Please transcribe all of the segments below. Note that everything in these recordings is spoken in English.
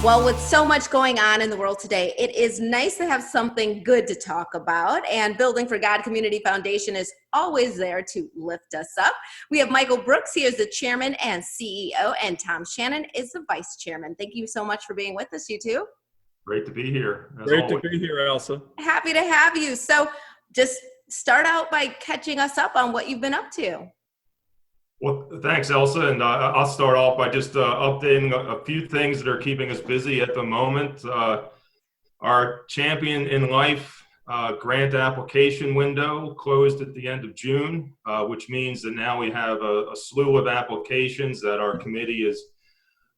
Well, with so much going on in the world today, it is nice to have something good to talk about. And Building for God Community Foundation is always there to lift us up. We have Michael Brooks. He is the chairman and CEO, and Tom Shannon is the vice chairman. Thank you so much for being with us, you two. Great to be here. Great to be here, Elsa. Happy to have you. So just start out by catching us up on what you've been up to. Well, thanks, Elsa. And I'll start off by just updating a few things that are keeping us busy at the moment. Our Champion in Life grant application window closed at the end of June, which means that now we have a slew of applications that our committee is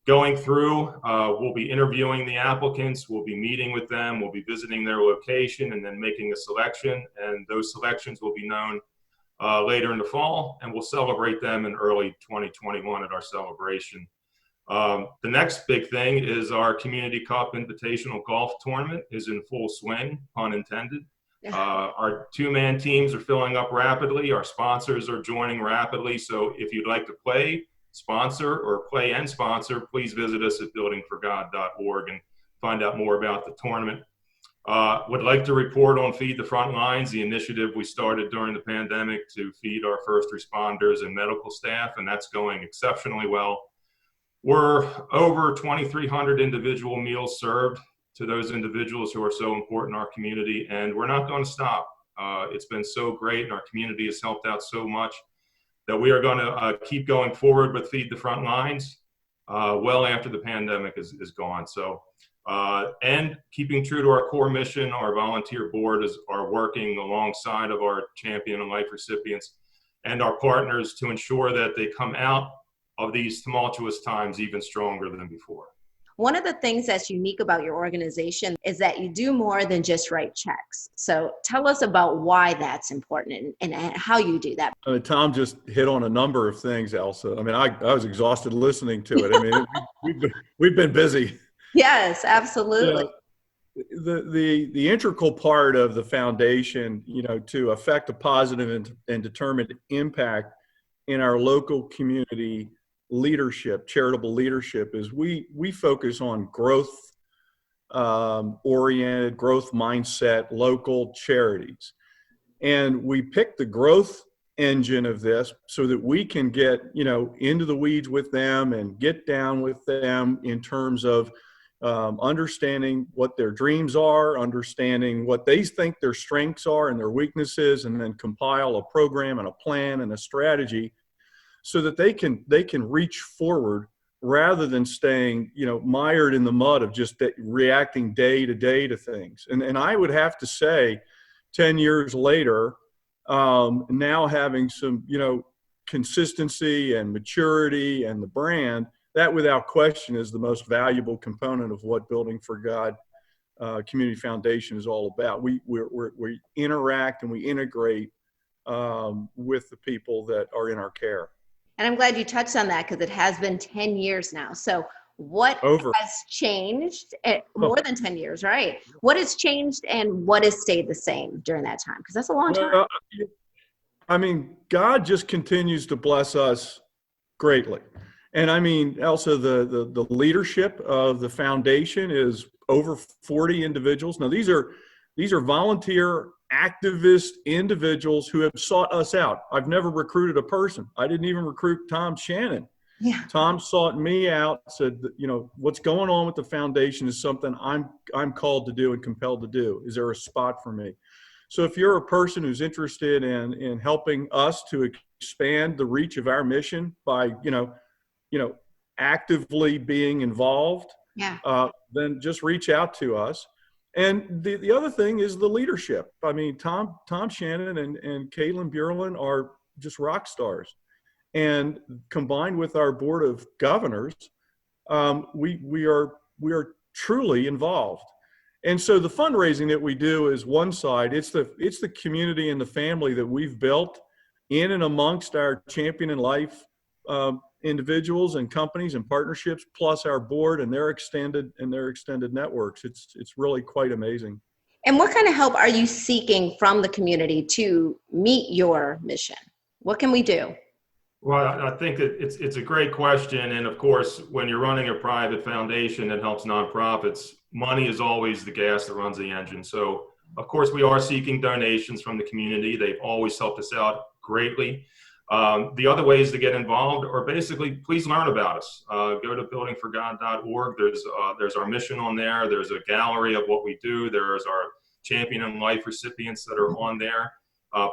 going through. We'll be interviewing the applicants, we'll be meeting with them, we'll be visiting their location and then making a selection. And those selections will be known later in the fall, and we'll celebrate them in early 2021 at our celebration. The next big thing is our Community Cup Invitational Golf Tournament is in full swing, pun intended. Our two-man teams are filling up rapidly. Our sponsors are joining rapidly. So if you'd like to play, sponsor, or play and sponsor, please visit us at buildingforgod.org and find out more about the tournament. Would like to report on Feed the Front Lines, the initiative we started during the pandemic to feed our first responders and medical staff, and that's going exceptionally well. We're over 2,300 individual meals served to those individuals who are so important in our community, and we're not going to stop. It's been so great, and our community has helped out so much that we are going to keep going forward with Feed the Front Lines well after the pandemic is gone. So. And keeping true to our core mission, our volunteer board are working alongside of our Champion in Life recipients and our partners to ensure that they come out of these tumultuous times even stronger than before. One of the things that's unique about your organization is that you do more than just write checks. So tell us about why that's important and how you do that. I mean, Tom just hit on a number of things, Elsa. I mean, I was exhausted listening to it. I mean, we've been busy. Yes, absolutely. The integral part of the foundation, to affect a positive and determined impact in our local community leadership, charitable leadership, is we focus on growth oriented, growth mindset, local charities. And we pick the growth engine of this so that we can get, into the weeds with them and get down with them in terms of understanding what their dreams are, understanding what they think their strengths are and their weaknesses, and then compile a program and a plan and a strategy so that they can reach forward rather than staying, mired in the mud of just reacting day to day to things. And I would have to say, 10 years later, now having some, consistency and maturity and the brand, that without question is the most valuable component of what Building for God Community Foundation is all about. We interact and we integrate with the people that are in our care. And I'm glad you touched on that because it has been 10 years now. So what has changed? More than 10 years, right? What has changed and what has stayed the same during that time? Because that's a long time. I mean, God just continues to bless us greatly. And I mean, Elsa, the leadership of the foundation is over 40 individuals. Now, these are volunteer activist individuals who have sought us out. I've never recruited a person. I didn't even recruit Tom Shannon. Yeah. Tom sought me out, said, what's going on with the foundation is something I'm called to do and compelled to do. Is there a spot for me? So if you're a person who's interested in helping us to expand the reach of our mission by, actively being involved, then just reach out to us. And the other thing is the leadership. I mean, Tom Shannon and Caitlin Burlin are just rock stars. And combined with our board of governors, we are truly involved. And so the fundraising that we do is one side. It's the community and the family that we've built in and amongst our Champion in Life individuals and companies and partnerships, plus our board and their extended networks. It's really quite amazing. And what kind of help are you seeking from the community to meet your mission? What can we do? Well, I think it's a great question. And of course, when you're running a private foundation that helps nonprofits, money is always the gas that runs the engine. So of course, we are seeking donations from the community. They've always helped us out greatly. The other ways to get involved are basically, please learn about us. Go to buildingforgod.org. There's our mission on there. There's a gallery of what we do. There's our Champion in Life recipients that are on there.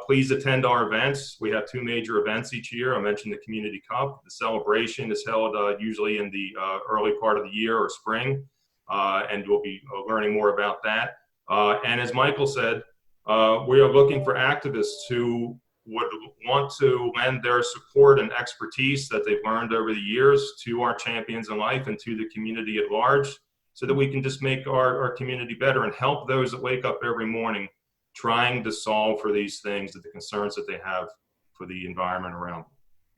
Please attend our events. We have 2 major events each year. I mentioned the Community Cup. The celebration is held usually in the early part of the year or spring, and you'll be learning more about that. And as Michael said, we are looking for activists who would want to lend their support and expertise that they've learned over the years to our Champions in Life and to the community at large, so that we can just make our community better and help those that wake up every morning trying to solve for these things, that the concerns that they have for the environment around.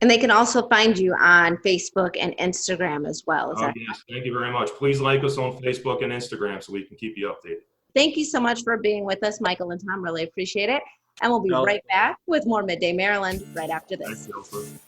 And they can also find you on Facebook and Instagram as well. Is that yes, thank you very much. Please like us on Facebook and Instagram so we can keep you updated. Thank you so much for being with us, Michael and Tom. Really appreciate it. And we'll be right back with more Midday Maryland right after this. Thank you.